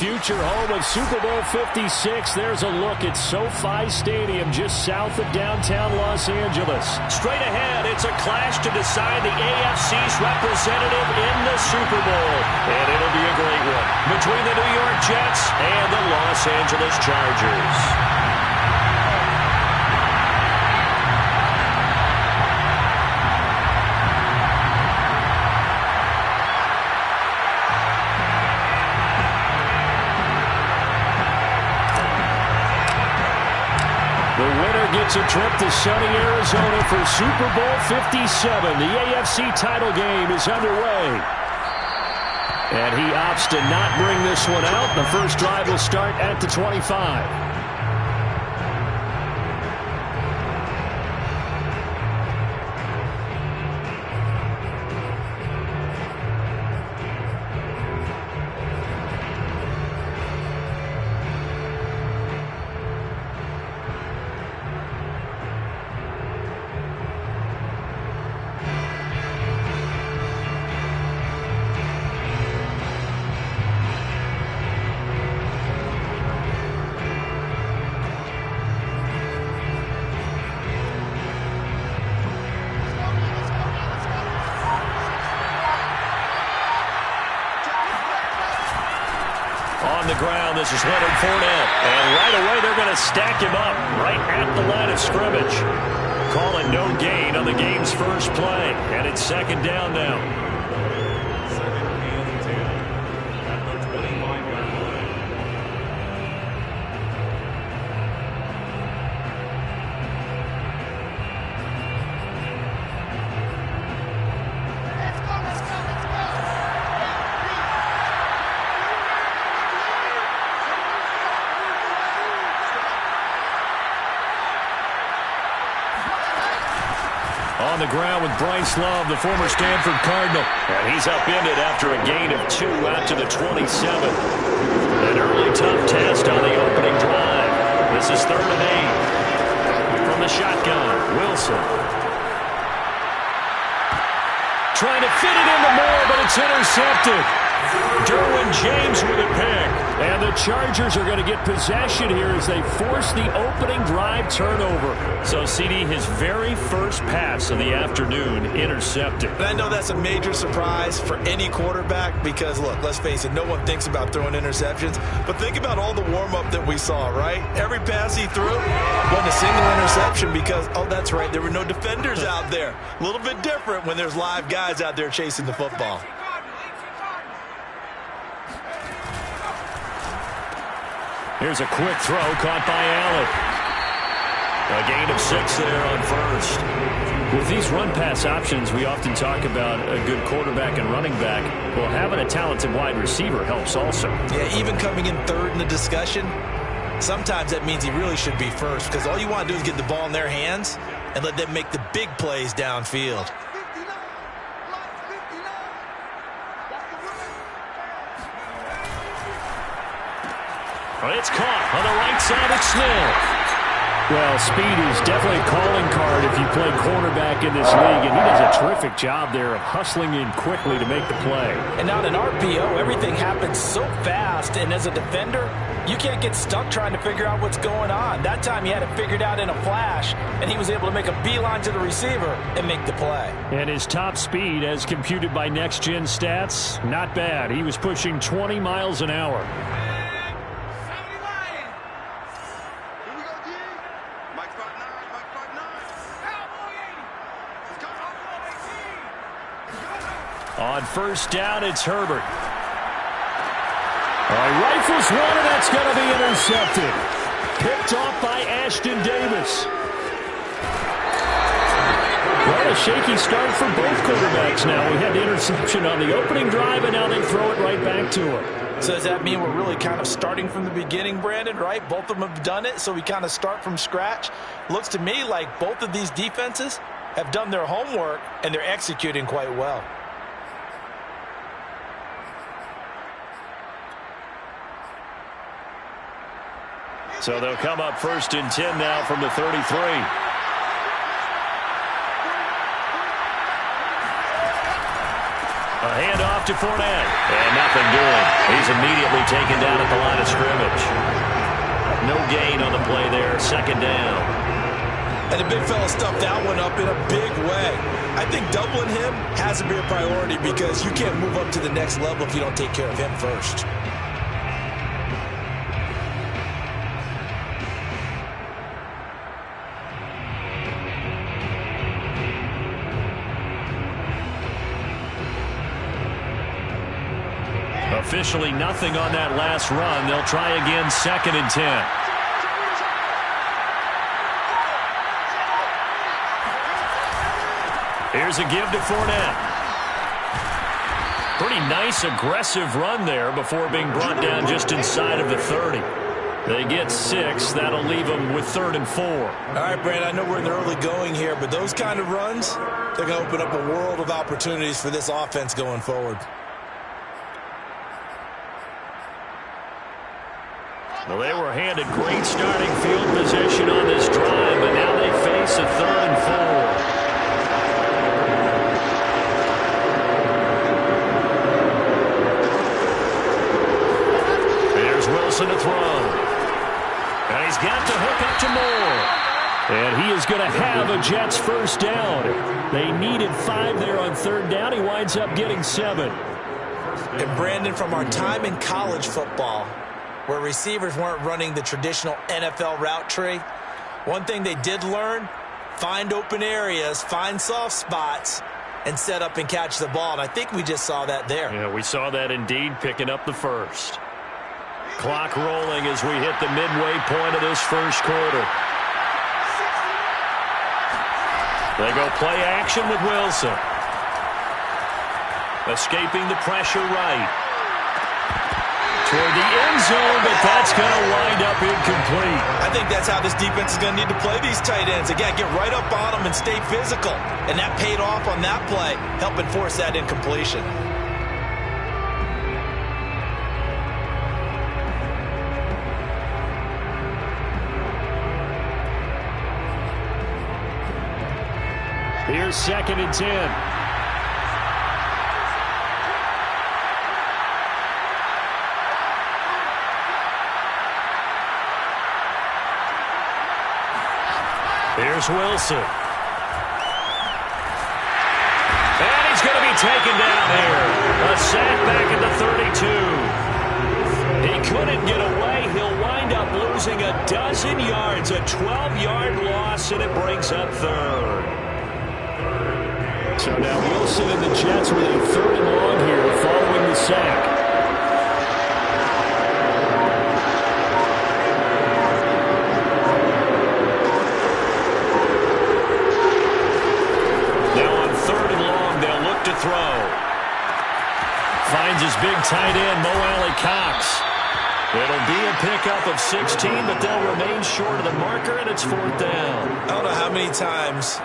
future home of Super Bowl 56. There's a look at SoFi Stadium just south of downtown Los Angeles. Straight ahead, it's a clash to decide the AFC's representative in the Super Bowl. And it'll be a great one between the New York Jets and the Los Angeles Chargers. Gets a trip to sunny Arizona for Super Bowl 57. The AFC title game is underway. And he opts to not bring this one out. The first drive will start at the 25. This is Leonard Fournette, and right away they're going to stack him up right at the line of scrimmage. Call it no gain on the game's first play, and it's second down now. On the ground with Bryce Love, the former Stanford Cardinal. And he's upended after a gain of 2 out to the 27. An early tough test on the opening drive. This is 3rd and 8. From the shotgun, Wilson. Trying to fit it into Moore, but it's intercepted. Derwin James with a pick. And the Chargers are going to get possession here as they force the opening drive turnover. So, CD, his very first pass of the afternoon intercepted. And I know that's a major surprise for any quarterback because, look, let's face it, no one thinks about throwing interceptions. But think about all the warm-up that we saw, right? Every pass he threw wasn't a single interception because, oh, that's right, there were no defenders out there. A little bit different when there's live guys out there chasing the football. Here's a quick throw caught by Allen. A gain of 6 there on first. With these run-pass options, we often talk about a good quarterback and running back. Well, having a talented wide receiver helps also. Yeah, even coming in third in the discussion, sometimes that means he really should be first because all you want to do is get the ball in their hands and let them make the big plays downfield. It's caught on the right side of Smith. Well, speed is definitely a calling card if you play quarterback in this league, and he does a terrific job there of hustling in quickly to make the play. And now in RPO, everything happens so fast, and as a defender, you can't get stuck trying to figure out what's going on. That time he had it figured out in a flash, and he was able to make a beeline to the receiver and make the play. And his top speed, as computed by Next Gen Stats, not bad. He was pushing 20 miles an hour. On first down, it's Herbert. Rifles one, and that's going to be intercepted. Picked off by Ashton Davis. Well, a shaky start for both quarterbacks now. We had the interception on the opening drive, and now they throw it right back to him. So does that mean we're really kind of starting from the beginning, Brandon, right? Both of them have done it, so we kind of start from scratch. Looks to me like both of these defenses have done their homework, and they're executing quite well. So they'll come up 1st and 10 now from the 33. A handoff to Fournette. And nothing doing. He's immediately taken down at the line of scrimmage. No gain on the play there. Second down. And the big fella stuffed that one up in a big way. I think doubling him has to be a priority because you can't move up to the next level if you don't take care of him first. Officially nothing on that last run. They'll try again, 2nd and 10. Here's a give to Fournette. Pretty nice, aggressive run there before being brought down just inside of the 30. They get 6. That'll leave them with 3rd and 4. All right, Brand, I know we're in the early going here, but those kind of runs, they're going to open up a world of opportunities for this offense going forward. Well, they were handed great starting field position on this drive, but now they face a 3rd and 4. There's Wilson to throw. And he's got to hook up to Moore. And he is going to have a Jets first down. They needed 5 there on 3rd down. He winds up getting 7. And Brandon, from our time in college football, where receivers weren't running the traditional NFL route tree, one thing they did learn, find open areas, find soft spots, and set up and catch the ball. And I think we just saw that there. Yeah, we saw that indeed, picking up the first. Clock rolling as we hit the midway point of this first quarter. They go play action with Wilson. Escaping the pressure right. Toward the end zone, but that's going to wind up incomplete. I think that's how this defense is going to need to play these tight ends. Again, get right up on them and stay physical. And that paid off on that play, helping force that incompletion. Here's 2nd and 10. Here's Wilson. And he's going to be taken down here. A sack back at the 32. He couldn't get away. He'll wind up losing a dozen yards. A 12-yard loss, and it brings up 3rd. So now Wilson and the Jets with a 3rd and long here following the sack. Throw. Finds his big tight end, Mo Alley-Cox. It'll be a pickup of 16, but they'll remain short of the marker, and it's 4th down. I don't know how many times,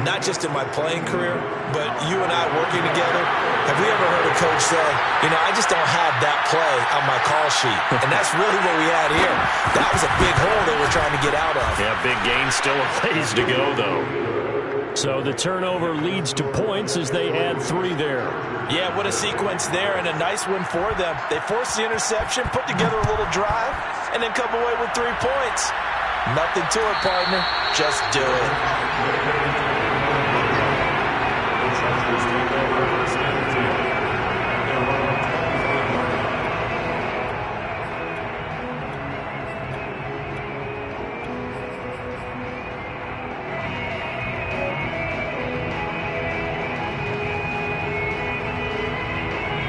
not just in my playing career, but you and I working together, have we ever heard a coach say, you know, I just don't have that play on my call sheet. And that's really what we had here. That was a big hole they were trying to get out of. Yeah, big gain, still a ways to go, though. So the turnover leads to points as they add 3 there. Yeah, what a sequence there, and a nice one for them. They forced the interception, put together a little drive, and then come away with 3 points. Nothing to it, partner. Just do it.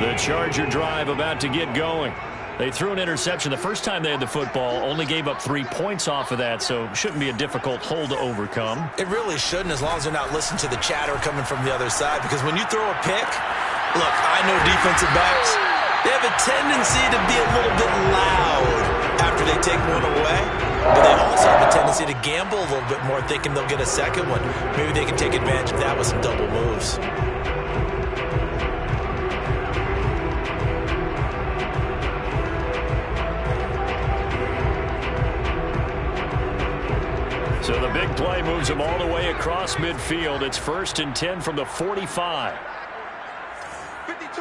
The Charger drive about to get going. They threw an interception the first time they had the football, only gave up 3 points off of that, so it shouldn't be a difficult hole to overcome. It really shouldn't, as long as they're not listening to the chatter coming from the other side, because when you throw a pick, look, I know defensive backs, they have a tendency to be a little bit loud after they take one away, but they also have a tendency to gamble a little bit more, thinking they'll get a second one. Maybe they can take advantage of that with some double moves. So the big play moves him all the way across midfield. It's 1st and 10 from the 45. 52.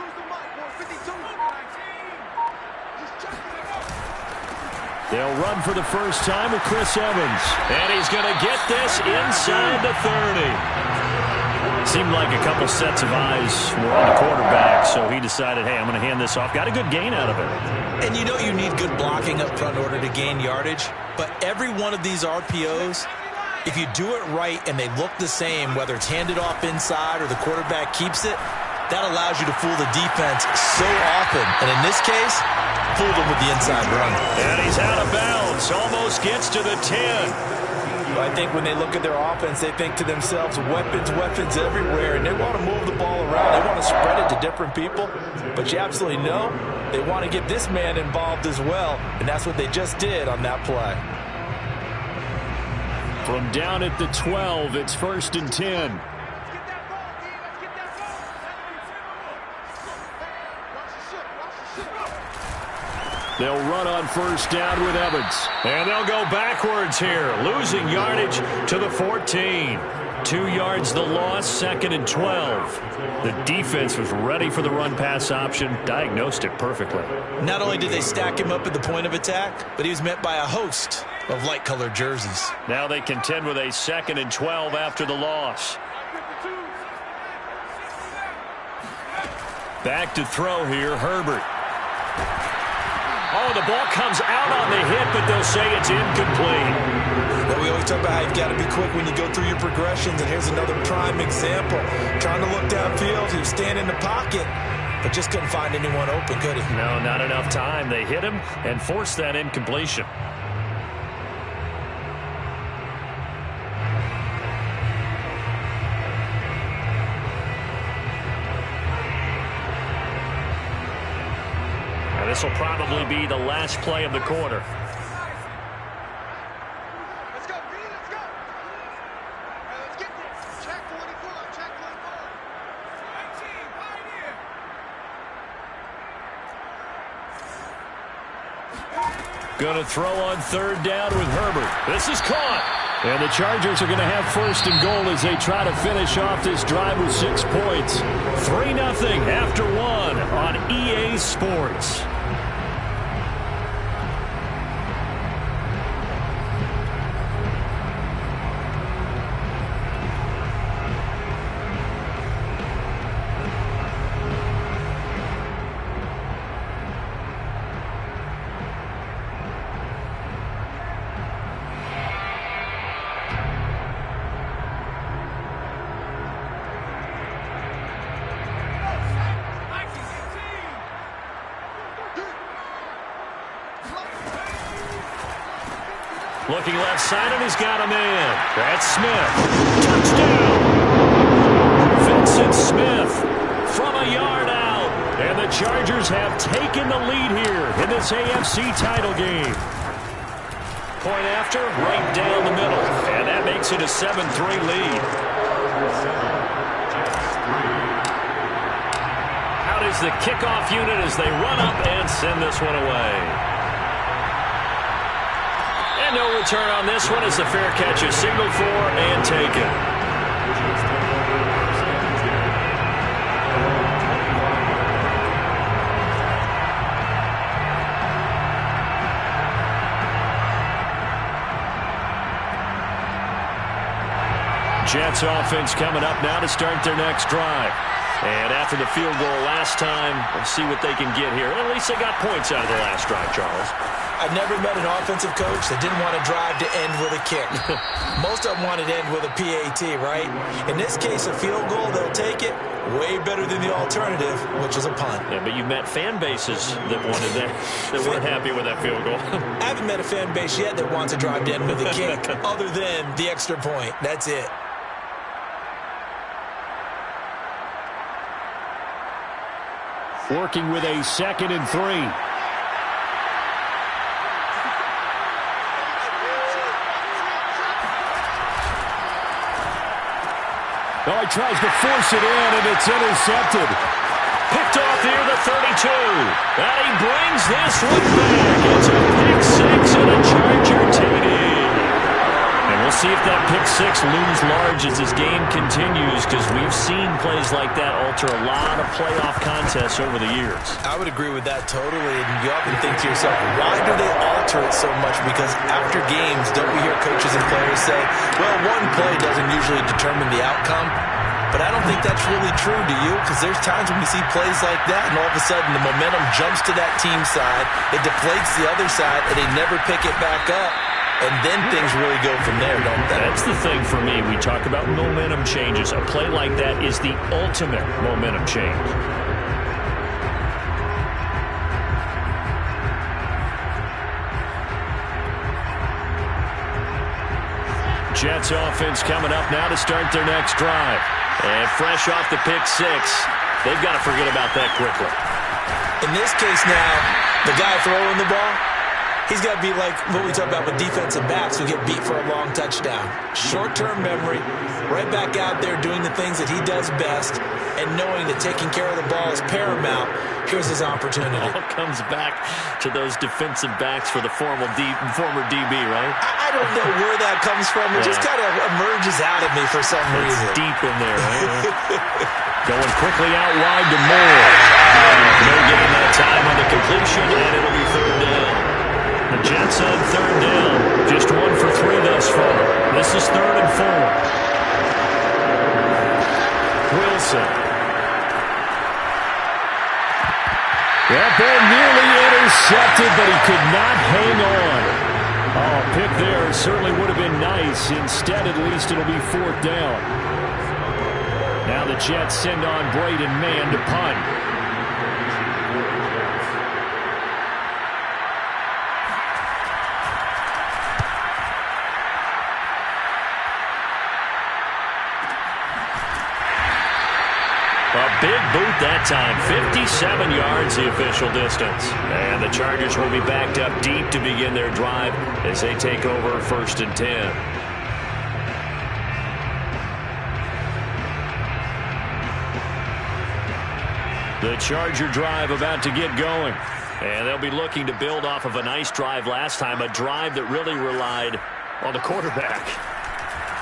They'll run for the first time with Chris Evans. And he's going to get this inside the 30. Seemed like a couple sets of eyes were on the quarterback, so he decided, hey, I'm going to hand this off. Got a good gain out of it. And you know you need good blocking up front in order to gain yardage, but every one of these RPOs, if you do it right and they look the same, whether it's handed off inside or the quarterback keeps it, that allows you to fool the defense so often. And in this case, fooled them with the inside run. And he's out of bounds. Almost gets to the 10. I think when they look at their offense, they think to themselves, weapons, weapons everywhere, and they want to move the ball around. They want to spread it to different people, but you absolutely know they want to get this man involved as well, and that's what they just did on that play. From down at the 12, it's 1st and 10. They'll run on first down with Evans. And they'll go backwards here, losing yardage to the 14. 2 yards the loss, 2nd and 12. The defense was ready for the run-pass option, diagnosed it perfectly. Not only did they stack him up at the point of attack, but he was met by a host of light-colored jerseys. Now they contend with a 2nd and 12 after the loss. Back to throw here, Herbert. Oh, the ball comes out on the hit, but they'll say it's incomplete. Well, we always talk about how you've got to be quick when you go through your progressions, and here's another prime example. Trying to look downfield, he was standing in the pocket, but just couldn't find anyone open, could he? No, not enough time. They hit him and forced that incompletion. This will probably be the last play of the quarter. Let's go, B, let's go. Let's get this. Check 44, check 44. Going to throw on 3rd down with Herbert. This is caught. And the Chargers are going to have 1st and goal as they try to finish off this drive with 6 points. 3-0 after 1 on EA Sports. Looking left side, and he's got a man. That's Smith. Touchdown! Vincent Smith from a yard out. And the Chargers have taken the lead here in this AFC title game. Point after, right down the middle. And that makes it a 7-3 lead. Out is the kickoff unit as they run up and send this one away. No return on this one as the fair catch is signaled for and taken. Jets offense coming up now to start their next drive. And after the field goal last time, we'll see what they can get here. At least they got points out of the last drive, Charles. I've never met an offensive coach that didn't want to drive to end with a kick. Most of them wanted to end with a PAT, right? In this case, a field goal, they'll take it. Way better than the alternative, which is a punt. Yeah, but you've met fan bases that wanted that, that weren't happy with that field goal. I haven't met a fan base yet that wants to drive to end with a kick, other than the extra point. That's it. Working with a 2nd and 3. Oh, he tries to force it in, and it's intercepted. Picked off here, the 32. And he brings this one back. It's a pick 6 and a Charger TD. And We'll see if that pick six looms large as this game continues, because we've seen plays like that alter a lot of playoff contests over the years. I would agree with that totally. And you often think to yourself, why do they alter it so much? Because after games, don't we hear coaches and players say, well, one play doesn't usually determine the outcome? But I don't think that's really true, do you? Because there's times when we see plays like that, and all of a sudden the momentum jumps to that team side, it deflates the other side, and they never pick it back up. And then things really go from there, don't they? That's the thing for me. We talk about momentum changes. A play like that is the ultimate momentum change. Jets offense coming up now to start their next drive. And fresh off the pick six, they've got to forget about that quickly. In this case now, the guy throwing the ball, he's got to be like what we talk about with defensive backs who get beat for a long touchdown. Short-term memory, right back out there doing the things that he does best, and knowing that taking care of the ball is paramount. Here's his opportunity. All comes back to those defensive backs for the former DB, right? I don't know where that comes from. It just kind of emerges out of me for some reason. It's deep in there, right? Going quickly out wide to Moore. No getting that time on the completion, and it'll be third down. The Jets on third down. Just 1 for 3 thus far. This is 3rd and 4. Wilson. That ball nearly intercepted, but he could not hang on. Oh, pick there certainly would have been nice. Instead, at least it'll be 4th down. Now the Jets send on Braden Mann to punt. A big boot that time, 57 yards the official distance. And the Chargers will be backed up deep to begin their drive as they take over 1st and 10. The Charger drive about to get going. And they'll be looking to build off of a nice drive last time, a drive that really relied on the quarterback.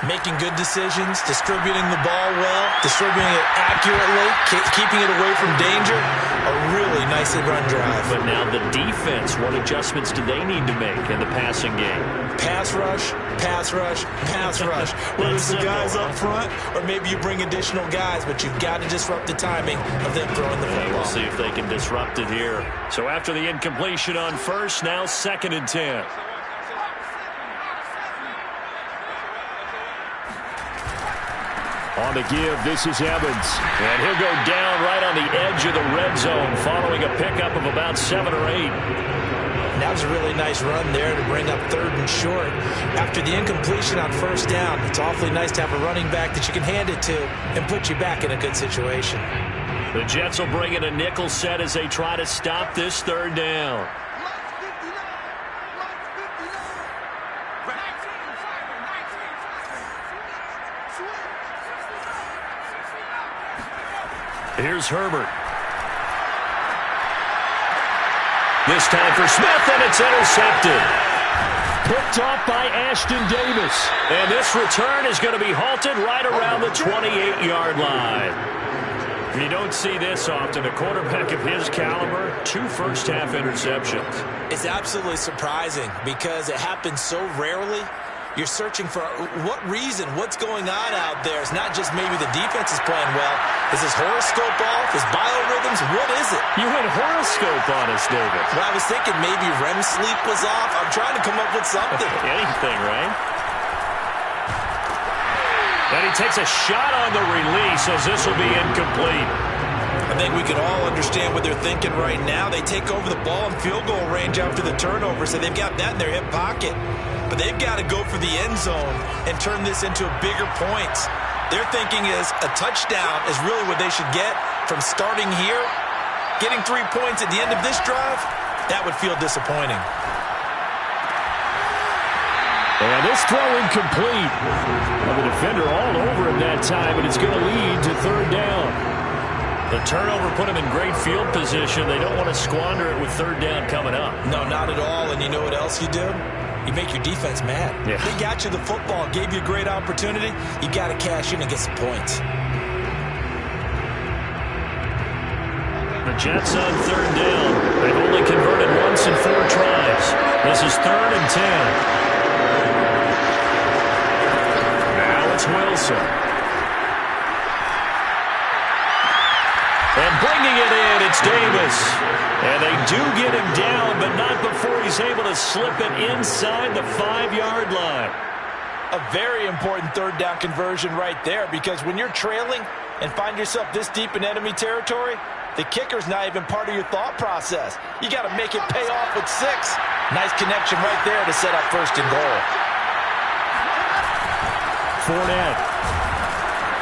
Making good decisions, distributing the ball well, distributing it accurately, keeping it away from danger. A really nicely run drive. But now the defense, what adjustments do they need to make in the passing game? Pass rush, pass rush, pass rush. Whether it's the guys up front or maybe you bring additional guys, but you've got to disrupt the timing of them throwing the football. We'll see if they can disrupt it here. So after the incompletion on first, now 2nd and 10. On the give, this is Evans. And he'll go down right on the edge of the red zone following a pickup of about 7 or 8. That was a really nice run there to bring up 3rd and short. After the incompletion on 1st down, it's awfully nice to have a running back that you can hand it to and put you back in a good situation. The Jets will bring in a nickel set as they try to stop this 3rd down. Here's Herbert. This time for Smith, and it's intercepted. Picked off by Ashton Davis. And this return is going to be halted right around the 28-yard line. You don't see this often. A quarterback of his caliber, 2 first-half interceptions. It's absolutely surprising because it happens so rarely. You're searching for what reason, what's going on out there. It's not just maybe the defense is playing well. Is his horoscope off? His biorhythms? What is it? You had horoscope on us, David. Well, I was thinking maybe REM sleep was off. I'm trying to come up with something. Anything, right? And he takes a shot on the release as this will be incomplete. I think we can all understand what they're thinking right now. They take over the ball in field goal range after the turnover, so they've got that in their hip pocket. But they've got to go for the end zone and turn this into a bigger points. Their thinking is a touchdown is really what they should get from starting here. Getting 3 points at the end of this drive, that would feel disappointing. And this throw incomplete. Well, the defender all over him that time, and it's going to lead to 3rd down. The turnover put them in great field position. They don't want to squander it with 3rd down coming up. No, not at all. And you know what else you do? you make your defense mad. Yeah. They got you the football, gave you a great opportunity. You got to cash in and get some points. The Jets on third down. They've only converted once in 4 tries. This is 3rd and 10. Now it's Wilson. And bringing it in, it's Davis. And they do get him down, but not before he's able to slip it inside the 5-yard line. A very important third down conversion right there, because when you're trailing and find yourself this deep in enemy territory, the kicker's not even part of your thought process. You got to make it pay off with 6. Nice connection right there to set up 1st and goal. Fournette.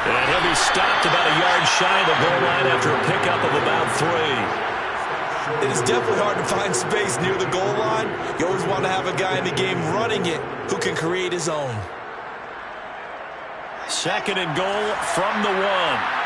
And he'll be stopped about a yard shy of the goal line after a pickup of about 3. It is definitely hard to find space near the goal line. You always want to have a guy in the game running it who can create his own. 2nd and goal from the 1.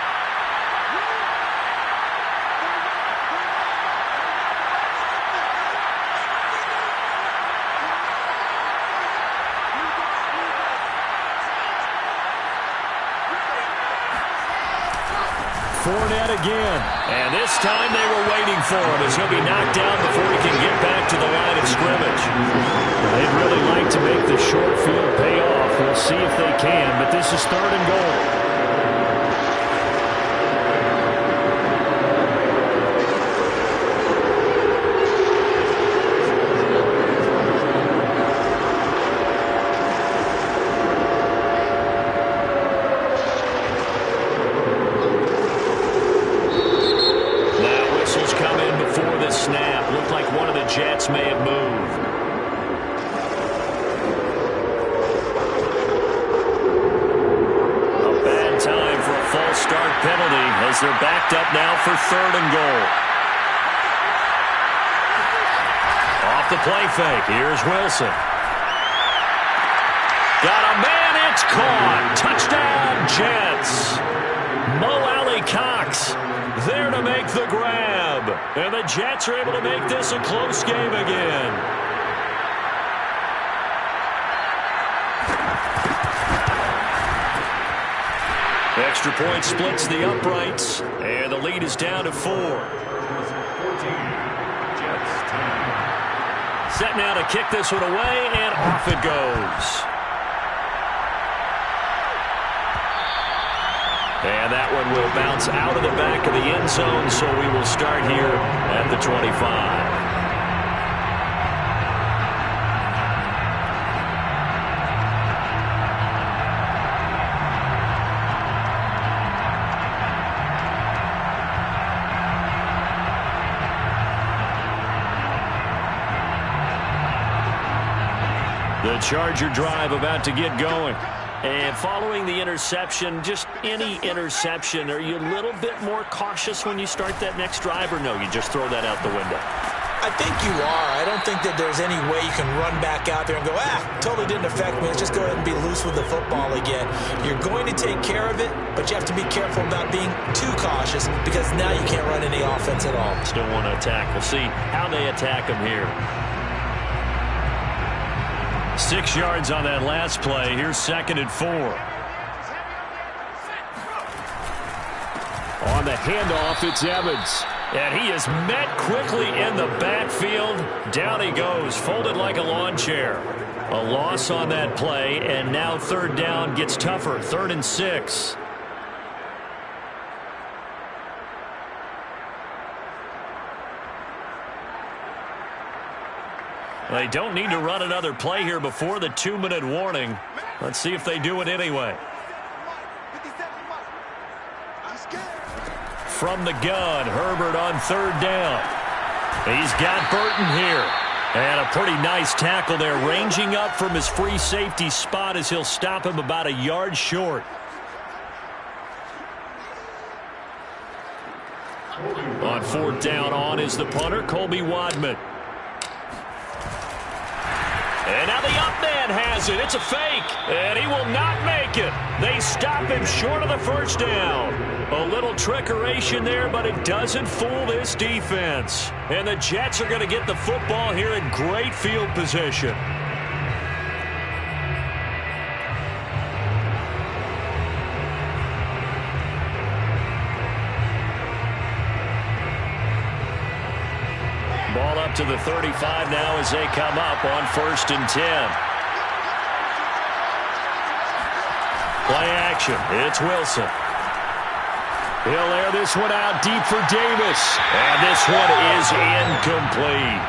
Fournette again. And this time they were waiting for him as he'll be knocked down before he can get back to the line of scrimmage. They'd really like to make the short field pay off. We'll see if they can, but this is 3rd and goal. Jets may have moved. A bad time for a false start penalty as they're backed up now for 3rd and goal. Off the play fake. Here's Wilson. Got a man. It's caught. Touchdown, Jets. Mo Alley-Cox there to make the grab. And the Jets are able to make this a close game again. Extra point splits the uprights, and the lead is down to 4. Set now to kick this one away, and off it goes. And that one will bounce out of the back of the end zone, so we will start here at the 25. The Charger drive about to get going. And following the interception, just any interception, are you a little bit more cautious when you start that next drive, or no, you just throw that out the window? I think you are. I don't think that there's any way you can run back out there and go, totally didn't affect me. Let's just go ahead and be loose with the football again. You're going to take care of it, but you have to be careful about being too cautious because now you can't run any offense at all. Still want to attack. We'll see how they attack them here. 6 yards on that last play. Here's 2nd and 4. On the handoff, it's Evans. And he is met quickly in the backfield. Down he goes, folded like a lawn chair. A loss on that play, and now 3rd down gets tougher. 3rd and 6. They don't need to run another play here before the 2-minute warning. Let's see if they do it anyway. From the gun, Herbert on 3rd down. He's got Burton here. And a pretty nice tackle there, ranging up from his free safety spot as he'll stop him about a yard short. On 4th down, on is the punter, Colby Wadman. And now the up man has it. It's a fake, and he will not make it. They stop him short of the 1st down. A little trickeration there, but it doesn't fool this defense. And the Jets are going to get the football here in great field position. out to the 35 now as they come up on 1st and 10. Play action. It's Wilson. He'll air this one out deep for Davis. And this one is incomplete.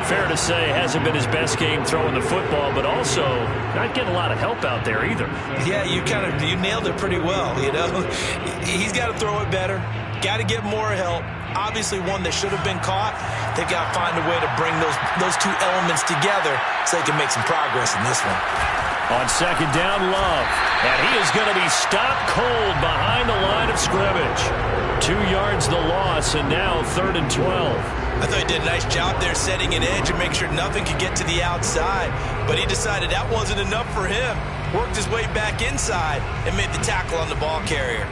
Fair to say, hasn't been his best game throwing the football, but also not getting a lot of help out there either. Yeah, you nailed it pretty well, you know. He's got to throw it better. Got to get more help. Obviously one that should have been caught. They've got to find a way to bring those two elements together so they can make some progress in this one. On 2nd down, Love. And he is going to be stopped cold behind the line of scrimmage. 2 yards the loss, and now 3rd and 12. I thought he did a nice job there setting an edge and making sure nothing could get to the outside. But he decided that wasn't enough for him. Worked his way back inside and made the tackle on the ball carrier.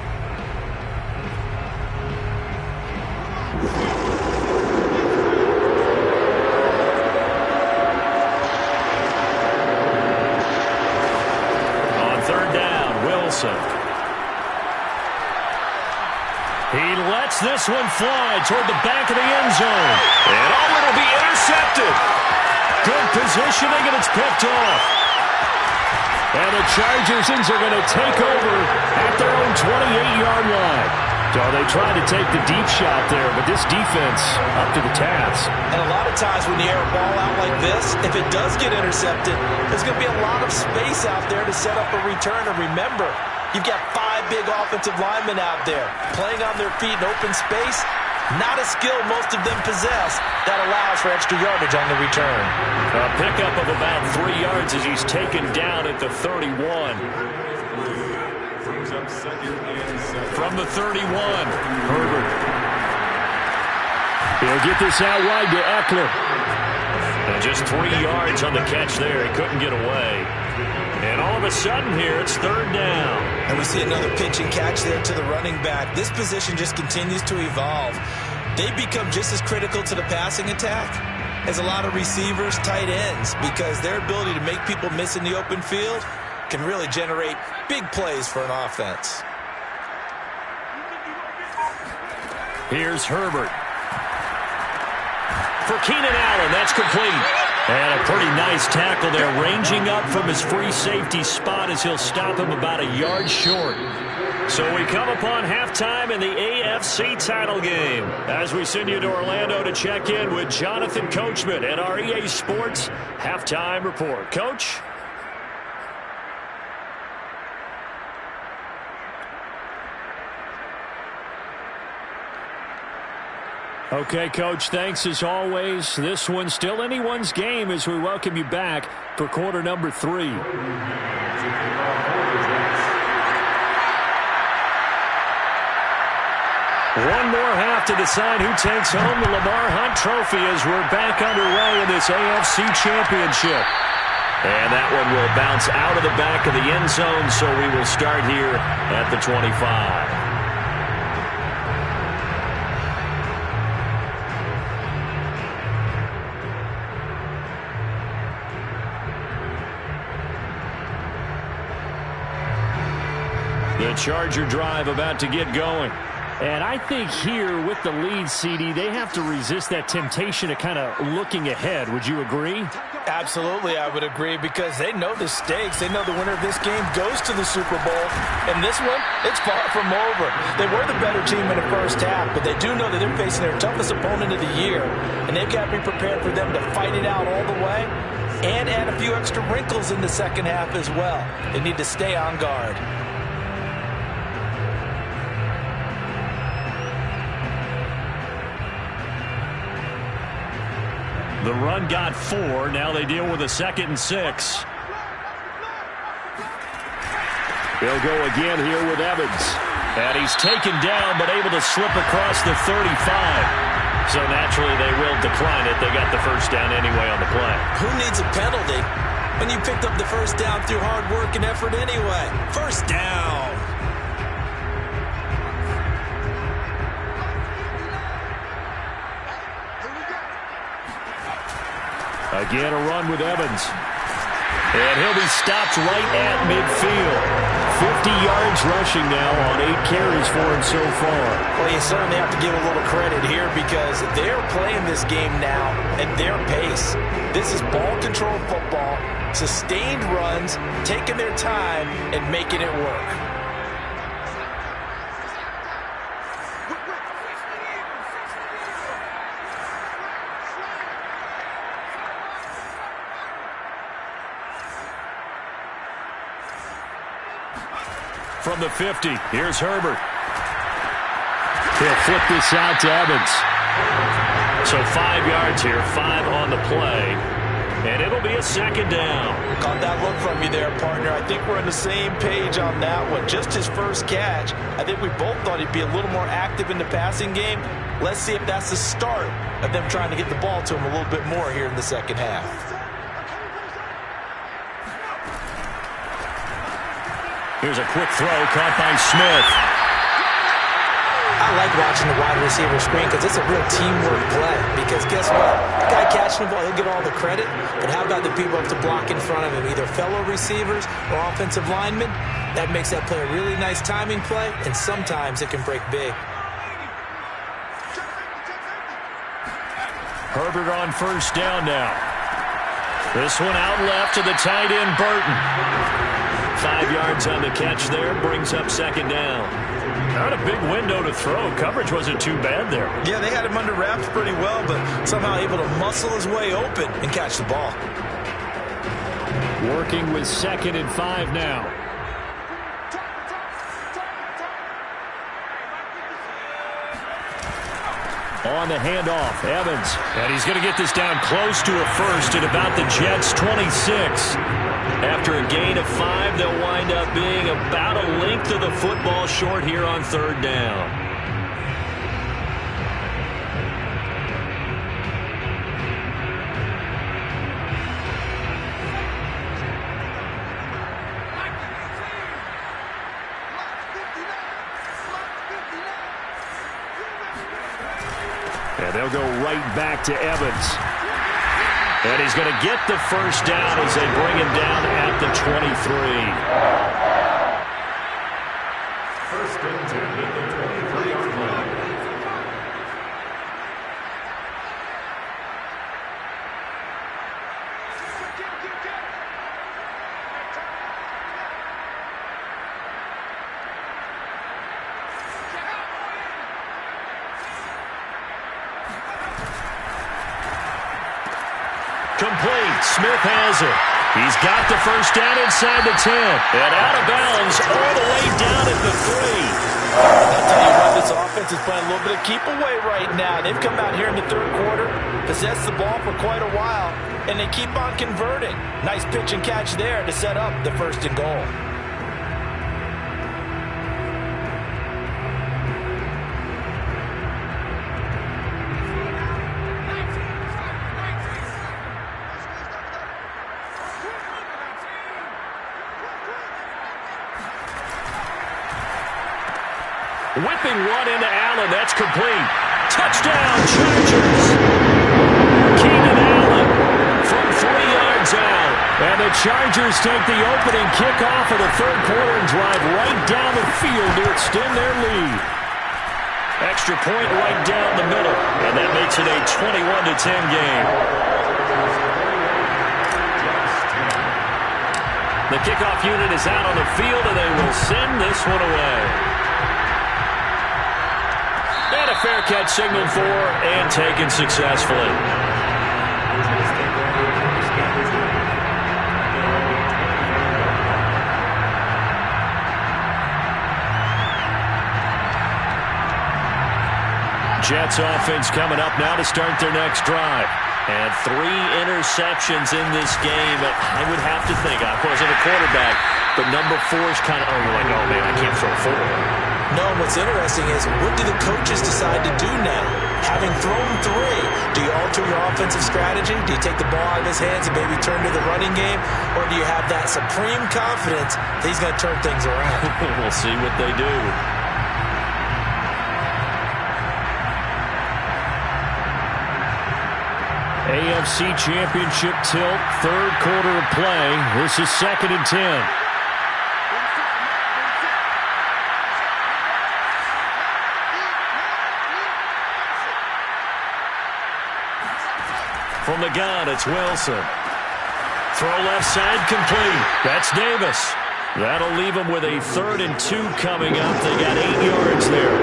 He lets this one fly toward the back of the end zone. And it'll be intercepted. Good positioning, and it's picked off. And the Chargers are going to take over at their own 28-yard line. So they tried to take the deep shot there, but this defense up to the task. And a lot of times when you air a ball out like this, if it does get intercepted, there's going to be a lot of space out there to set up a return. And remember, you've got 5 big offensive linemen out there playing on their feet in open space. Not a skill most of them possess that allows for extra yardage on the return. A pickup of about 3 yards as he's taken down at the 31. From the 31, Herbert. He'll get this out wide to Eckler. And just 3 yards on the catch there. He couldn't get away. And all of a sudden here, it's 3rd down. And we see another pitch and catch there to the running back. This position just continues to evolve. They become just as critical to the passing attack as a lot of receivers, tight ends, because their ability to make people miss in the open field can really generate big plays for an offense. Here's Herbert. For Keenan Allen, that's complete. And a pretty nice tackle there, ranging up from his free safety spot as he'll stop him about a yard short. So we come upon halftime in the AFC title game as we send you to Orlando to check in with Jonathan Coachman and our EA Sports halftime report. Coach? Okay, Coach, thanks as always. This one's still anyone's game as we welcome you back for quarter number 3. One more half to decide who takes home the Lamar Hunt Trophy as we're back underway in this AFC Championship. And that one will bounce out of the back of the end zone, so we will start here at the 25. The Charger drive about to get going. And I think here with the lead, CD, they have to resist that temptation of kind of looking ahead. Would you agree? Absolutely, I would agree, because they know the stakes. They know the winner of this game goes to the Super Bowl. And this one, it's far from over. They were the better team in the first half, but they do know that they're facing their toughest opponent of the year. And they've got to be prepared for them to fight it out all the way and add a few extra wrinkles in the second half as well. They need to stay on guard. The run got 4. Now they deal with a 2nd and 6. He'll go again here with Evans. And he's taken down but able to slip across the 35. So naturally they will decline it. They got the first down anyway on the play. Who needs a penalty when you picked up the first down through hard work and effort anyway? First down. Again, a run with Evans. And he'll be stopped right at midfield. 50 yards rushing now on 8 carries for him so far. Well, you certainly have to give a little credit here because they're playing this game now at their pace. This is ball-controlled football, sustained runs, taking their time, and making it work. From the 50, here's Herbert. He'll flip this out to Evans. So 5 yards here, 5 on the play. And it'll be a second down. Caught that look from you there, partner. I think we're on the same page on that one. Just his first catch. I think we both thought he'd be a little more active in the passing game. Let's see if that's the start of them trying to get the ball to him a little bit more here in the second half. Here's a quick throw caught by Smith. I like watching the wide receiver screen because it's a real teamwork play. Because guess what? The guy catching the ball, he'll get all the credit. But how about the people up to block in front of him, either fellow receivers or offensive linemen? That makes that play a really nice timing play, and sometimes it can break big. Herbert on first down now. This one out left to the tight end, Burton. 5 yards on the catch there, brings up second down. Not a big window to throw. Coverage wasn't too bad there. Yeah, they had him under wraps pretty well, but somehow able to muscle his way open and catch the ball. Working with 2nd and 5 now. On the handoff, Evans. And he's going to get this down close to a first at about the Jets' 26. After a gain of 5, they'll wind up being about a length of the football short here on third down. And they'll go right back to Evans. And he's going to get the first down as they bring him down at the 23. First and 10 at the 23-yard line. Complete. Smith has it. He's got the first down inside the 10. And out of bounds all the way down at the 3. I'll tell you what, this offense is playing a little bit of keep away right now. They've come out here in the third quarter, possessed the ball for quite a while, and they keep on converting. Nice pitch and catch there to set up the first and goal. Whipping one into Allen. That's complete. Touchdown, Chargers. Keenan Allen from 3 yards out. And the Chargers take the opening kickoff of the third quarter and drive right down the field to extend their lead. Extra point right down the middle. And that makes it a 21-10 game. The kickoff unit is out on the field, and they will send this one away. And a fair catch signaled for and taken successfully. Jets offense coming up now to start their next drive. And 3 interceptions in this game. I would have to think, I wasn't a quarterback, but number 4 is kind of, like, oh man, I can't throw 4. No, what's interesting is, what do the coaches decide to do now? Having thrown 3, do you alter your offensive strategy? Do you take the ball out of his hands and maybe turn to the running game? Or do you have that supreme confidence that he's going to turn things around? We'll see what they do. AFC Championship tilt, third quarter of play. This is 2nd and 10. From the gun, it's Wilson. Throw left side complete. That's Davis. That'll leave them with a 3rd and 2 coming up. They got 8 yards there.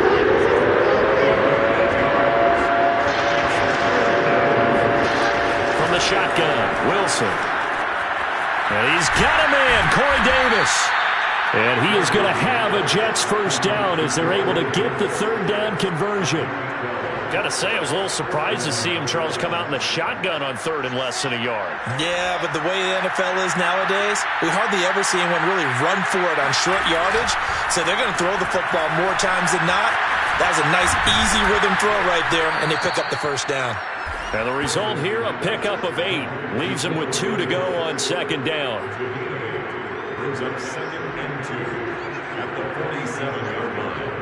From the shotgun, Wilson. And he's got a man, Corey Davis. And he is going to have a Jets first down as they're able to get the 3rd down conversion. Got to say, I was a little surprised to see him, Charles, come out in the shotgun on 3rd and less than a yard. Yeah, but the way the NFL is nowadays, we hardly ever see anyone really run for it on short yardage. So they're going to throw the football more times than not. That was a nice, easy rhythm throw right there, and they pick up the first down. And the result here, a pickup of 8. Leaves them with 2 to go on 2nd down. Brings up 2nd and 2 at the 47-yard line.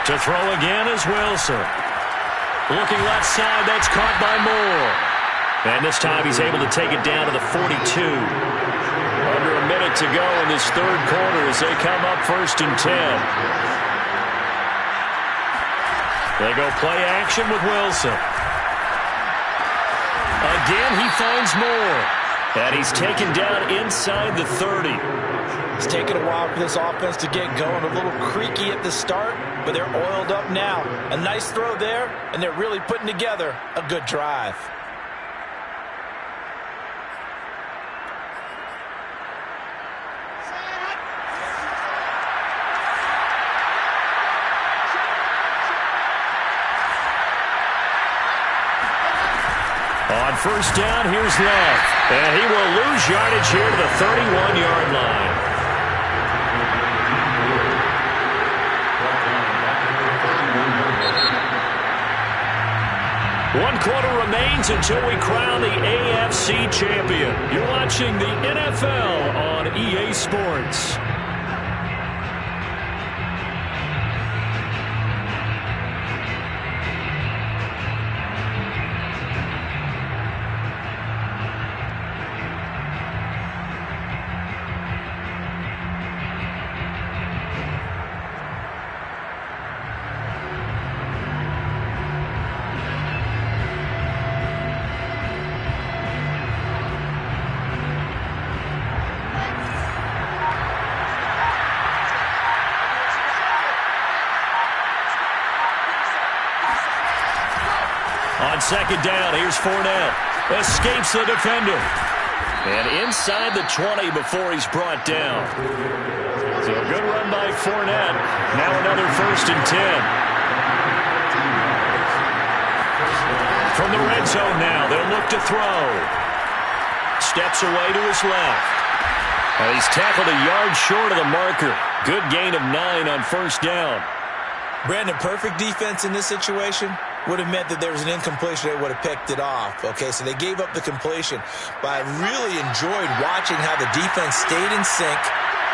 To throw again is Wilson. Looking left side, that's caught by Moore. And this time he's able to take it down to the 42. Under a minute to go in this 3rd quarter as they come up 1st and 10. They go play action with Wilson. Again, he finds Moore. And he's taken down inside the 30. It's taken a while for this offense to get going. A little creaky at the start, but they're oiled up now. A nice throw there, and they're really putting together a good drive. On 1st down, here's Love. And he will lose yardage here to the 31-yard line. 1 quarter remains until we crown the AFC champion. You're watching the NFL on EA Sports. On 2nd down, here's Fournette. Escapes the defender. And inside the 20 before he's brought down. So a good run by Fournette. Now another 1st and 10. From the red zone now, they'll look to throw. Steps away to his left. And he's tackled a yard short of the marker. Good gain of 9 on 1st down. Brandon, perfect defense in this situation would have meant that there was an incompletion. They would have picked it off. Okay, so they gave up the completion. But I really enjoyed watching how the defense stayed in sync,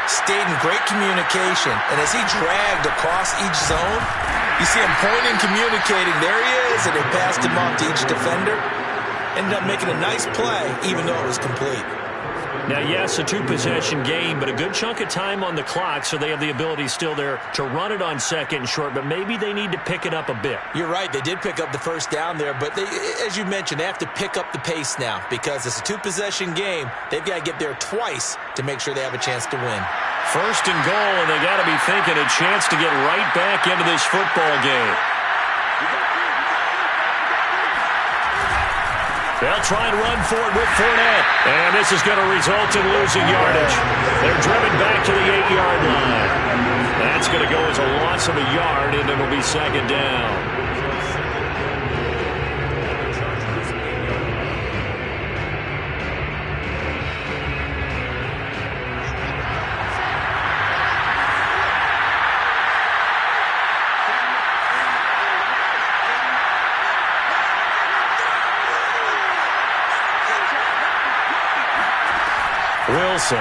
stayed in great communication. And as he dragged across each zone, you see him pointing, communicating. There he is, and they passed him off to each defender. Ended up making a nice play, even though it was complete. Now, yes, a 2-possession game, but a good chunk of time on the clock, so they have the ability still there to run it on 2nd and short, but maybe they need to pick it up a bit. You're right. They did pick up the 1st down there, but they, as you mentioned, they have to pick up the pace now because it's a 2-possession game. They've got to get there twice to make sure they have a chance to win. 1st and goal, and they got to be thinking a chance to get right back into this football game. They'll try and run for it with Fournette. And this is going to result in losing yardage. They're driven back to the 8-yard line. That's going to go as a loss of a yard, and it'll be 2nd down. Wilson.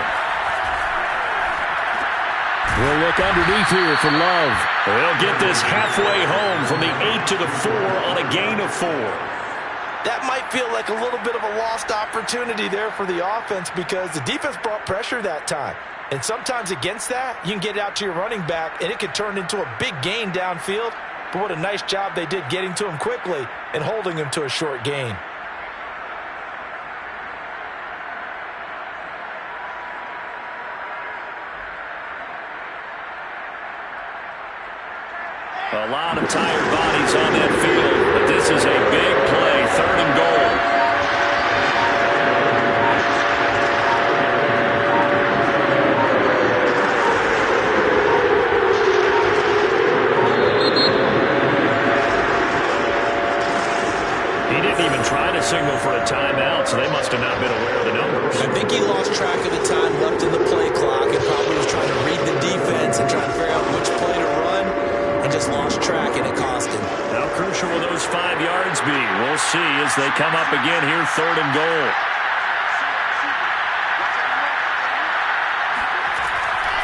We'll look underneath here for Love. They'll get this halfway home from the 8 to the 4 on a gain of 4. That might feel like a little bit of a lost opportunity there for the offense because the defense brought pressure that time. And sometimes against that, you can get out to your running back, and it could turn into a big gain downfield. But what a nice job they did getting to him quickly and holding him to a short gain. A lot of tired bodies on that field, but this is a big play, 3rd and goal. He didn't even try to signal for a timeout, so they must have not been aware of the numbers. I think he lost track of the time left in the play clock and probably was trying to read the defense and trying to figure out which play to run. And just lost track, and it cost him. How crucial will those 5 yards be? We'll see as they come up again here, 3rd and goal.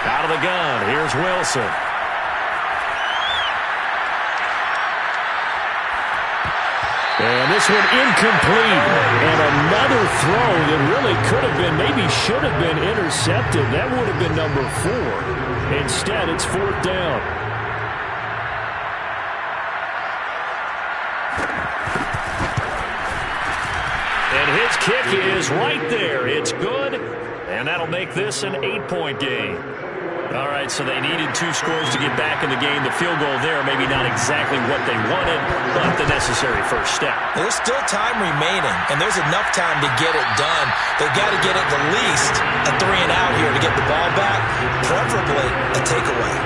Out of the gun, here's Wilson. And this one incomplete. And another throw that really could have been, maybe should have been intercepted. That would have been number 4. Instead, it's 4th down. His kick is right there. It's good, and that'll make this an 8-point game. All right, so they needed 2 scores to get back in the game. The field goal there, maybe not exactly what they wanted, but the necessary first step. There's still time remaining, and there's enough time to get it done. They've got to get at the least a 3-and-out here to get the ball back, preferably a takeaway.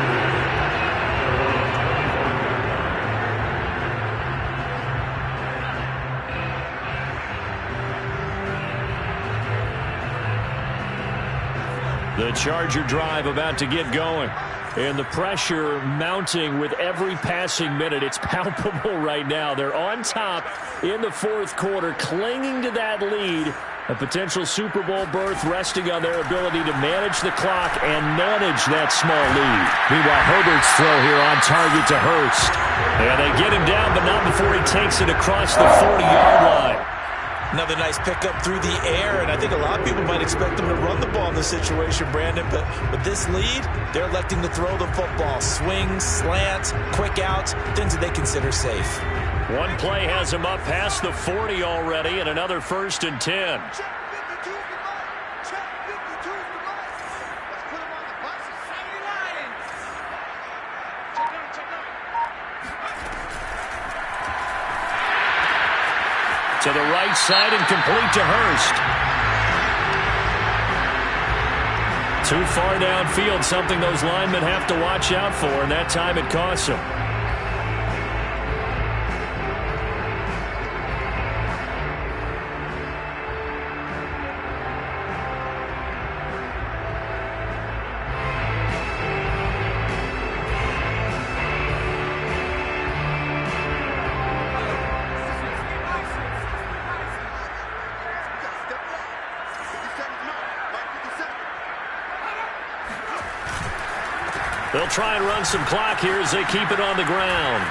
The Charger drive about to get going. And the pressure mounting with every passing minute. It's palpable right now. They're on top in the 4th quarter, clinging to that lead. A potential Super Bowl berth resting on their ability to manage the clock and manage that small lead. Meanwhile, Herbert's throw here on target to Hurst. Yeah, they get him down, but not before he takes it across the 40-yard line. Another nice pickup through the air, and I think a lot of people might expect them to run the ball in this situation, Brandon, but with this lead, they're electing to throw the football. Swings, slants, quick outs, things that they consider safe. One play has him up past the 40 already, and another 1st and 10. To the right side and complete to Hurst. Too far downfield, something those linemen have to watch out for, and that time it costs them. They'll try and run some clock here as they keep it on the ground.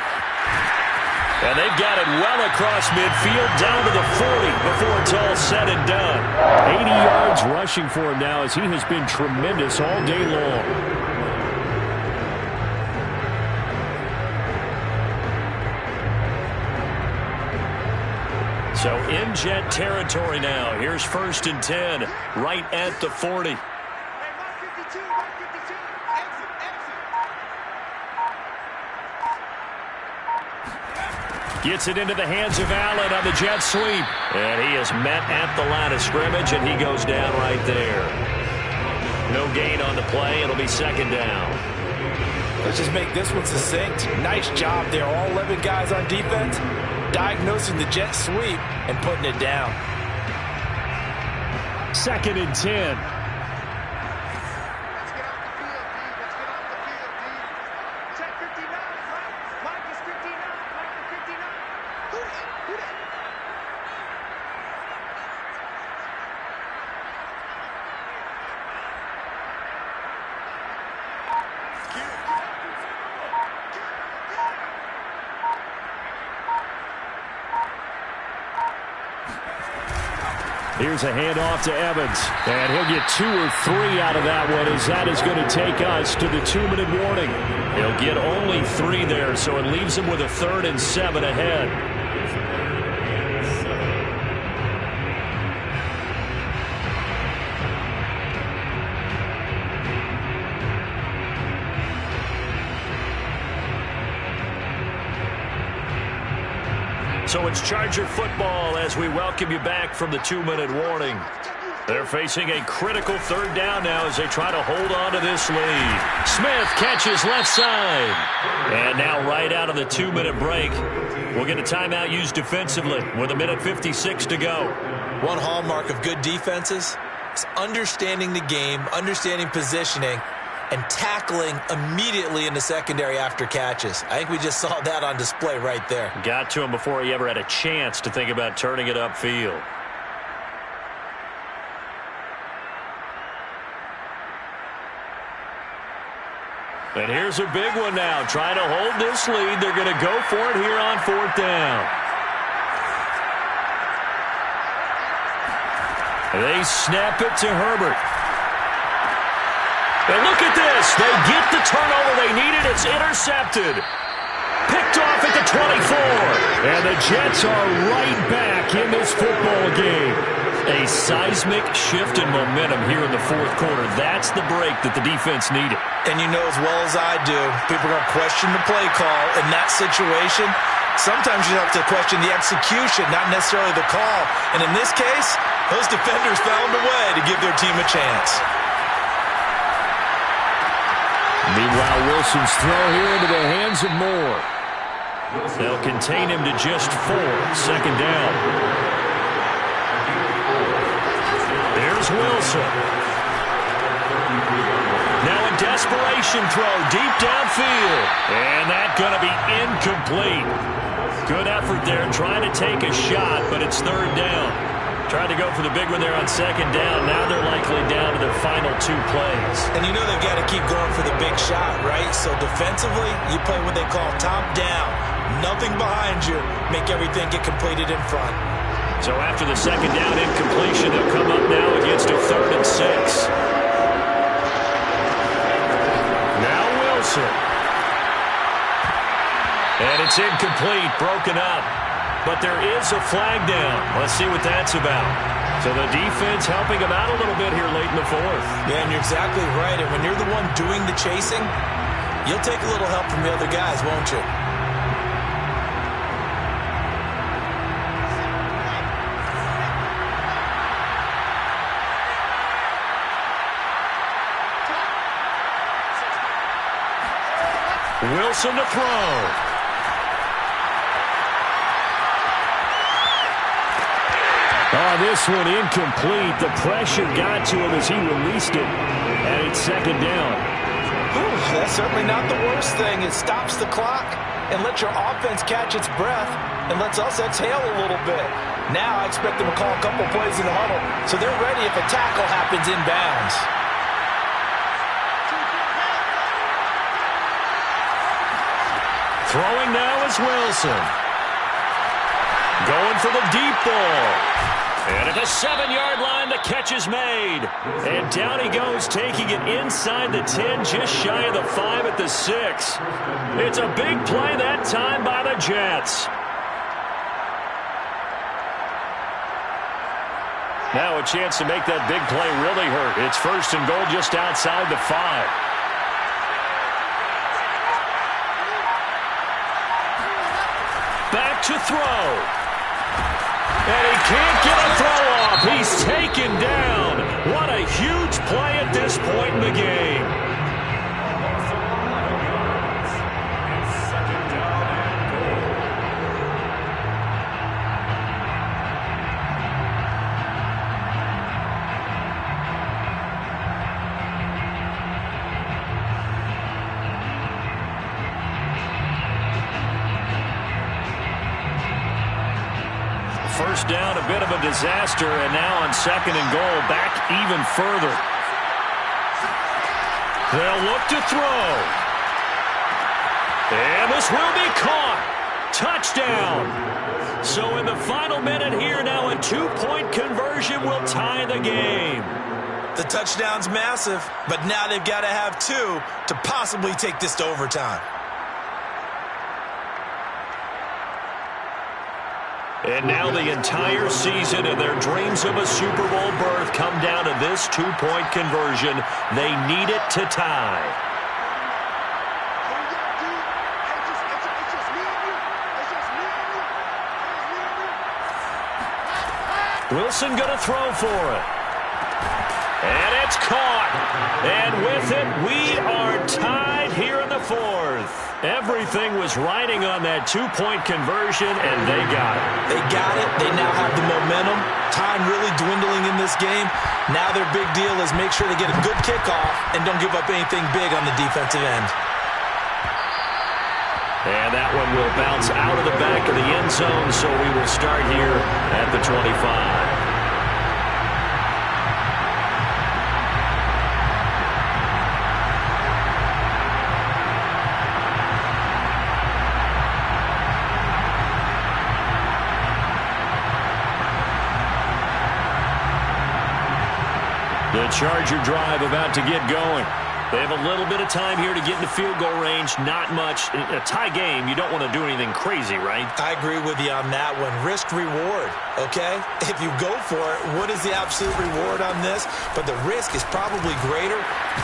And they've got it well across midfield, down to the 40 before it's all said and done. 80 yards rushing for him now as he has been tremendous all day long. So in Jet territory now. Here's 1st and 10, right at the 40. Gets it into the hands of Allen on the jet sweep. And he is met at the line of scrimmage, and he goes down right there. No gain on the play. It'll be 2nd down. Let's just make this one succinct. Nice job there. All 11 guys on defense diagnosing the jet sweep and putting it down. 2nd and 10. Here's a handoff to Evans. And he'll get 2 or 3 out of that one, as that is going to take us to the 2-minute warning. He'll get only 3 there, so it leaves him with a 3rd and 7 ahead. So it's Charger football as we welcome you back from the 2-minute warning. They're facing a critical 3rd down now as they try to hold on to this lead. Smith catches left side. And now right out of the 2-minute break, we'll get a timeout used defensively with 1:56 to go. One hallmark of good defenses is understanding the game, understanding positioning, and tackling immediately in the secondary after catches. I think we just saw that on display right there. Got to him before he ever had a chance to think about turning it upfield. And here's a big one now. Trying to hold this lead. They're going to go for it here on 4th down. They snap it to Herbert. And look at this. They get the turnover they needed. It's intercepted. Picked off at the 24. And the Jets are right back in this football game. A seismic shift in momentum here in the 4th quarter. That's the break that the defense needed. And you know as well as I do, people are going to question the play call in that situation. Sometimes you have to question the execution, not necessarily the call. And in this case, those defenders found a way to give their team a chance. Meanwhile, Wilson's throw here into the hands of Moore. They'll contain him to just 4. 2nd down. There's Wilson. Now a desperation throw deep downfield. And that's going to be incomplete. Good effort there trying to take a shot, but it's 3rd down. Tried to go for the big one there on 2nd down. Now they're likely down to their final 2 plays. And you know they've got to keep going for the big shot, right? So defensively, you play what they call top down. Nothing behind you. Make everything get completed in front. So after the 2nd down incompletion, they'll come up now against a 3rd and 6. Now Wilson. And it's incomplete, broken up. But there is a flag down. Let's see what that's about. So the defense helping them out a little bit here late in the 4th. Yeah, and you're exactly right. And when you're the one doing the chasing, you'll take a little help from the other guys, won't you? Wilson to throw. Oh, this one incomplete. The pressure got to him as he released it. And it's 2nd down. That's certainly not the worst thing. It stops the clock and lets your offense catch its breath and lets us exhale a little bit. Now I expect them to call a couple plays in the huddle so they're ready if a tackle happens inbounds. Throwing now is Wilson. Going for the deep ball. And at the 7-yard line, the catch is made. And down he goes, taking it inside the 10, just shy of the 5 at the 6. It's a big play that time by the Jets. Now a chance to make that big play really hurt. It's 1st and goal just outside the 5. Back to throw. And he can't get a throw off. He's taken down. What a huge play at this point in the game. First down, a bit of a disaster, and now on 2nd and goal, back even further. They'll look to throw. And this will be caught. Touchdown! So in the final minute here now, a 2-point conversion will tie the game. The touchdown's massive, but now they've got to have 2 to possibly take this to overtime. And now the entire season and their dreams of a Super Bowl berth come down to this 2-point conversion. They need it to tie. Wilson going to throw for it. And it's caught. And with it, we are tied here in the 4th. Everything was riding on that 2-point conversion, and they got it. They got it. They now have the momentum. Time really dwindling in this game. Now their big deal is make sure they get a good kickoff and don't give up anything big on the defensive end. And that one will bounce out of the back of the end zone, so we will start here at the 25. The Charger drive about to get going. They have a little bit of time here to get into field goal range. Not much. In a tie game, you don't want to do anything crazy, right? I agree with you on that one. Risk-reward, okay? If you go for it, what is the absolute reward on this? But the risk is probably greater.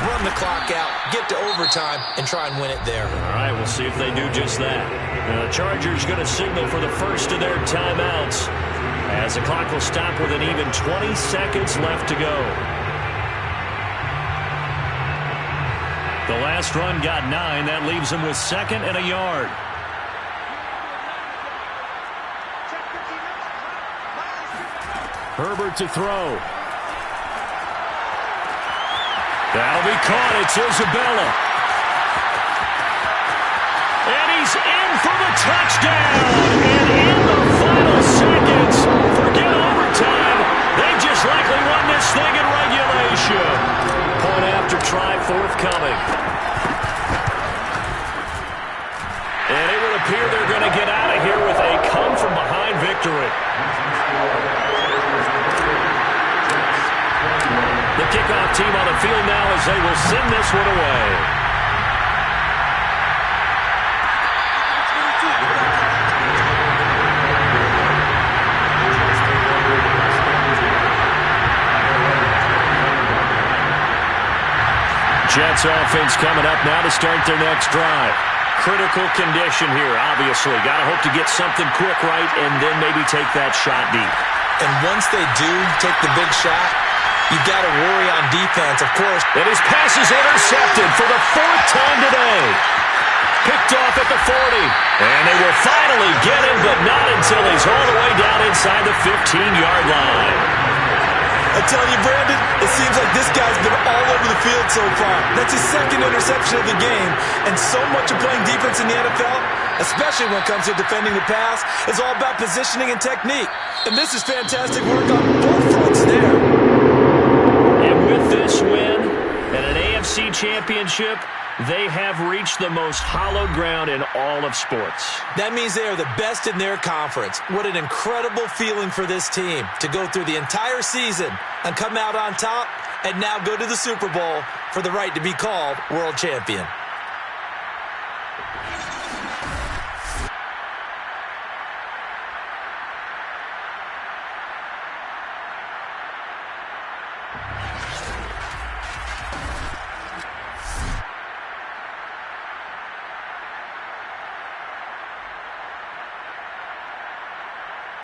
Run the clock out, get to overtime, and try and win it there. All right, we'll see if they do just that. The Chargers going to signal for the first of their timeouts as the clock will stop with an even 20 seconds left to go. The last run got 9. That leaves them with 2nd and a yard. Herbert to throw. That'll be caught. It's Isabella. And he's in for the touchdown. And in the final seconds, forget overtime. They just likely won this thing in regulation. Point after try forthcoming. And it would appear they're going to get out of here with a come-from-behind victory. The kickoff team on the field now as they will send this one away. Jets offense coming up now to start their next drive. Critical condition here, obviously. Got to hope to get something quick right and then maybe take that shot deep. And once they do take the big shot, you got to worry on defense, of course. And his pass is intercepted for the 4th time today. Picked off at the 40. And they will finally get him, but not until he's all the way down inside the 15-yard line. I tell you, Brandon, it seems like this guy's been all over the field so far. That's his 2nd interception of the game. And so much of playing defense in the NFL, especially when it comes to defending the pass, is all about positioning and technique. And this is fantastic work on both fronts there. And with this win and an AFC championship, they have reached the most hallowed ground in all of sports. That means they are the best in their conference. What an incredible feeling for this team to go through the entire season and come out on top and now go to the Super Bowl for the right to be called world champion.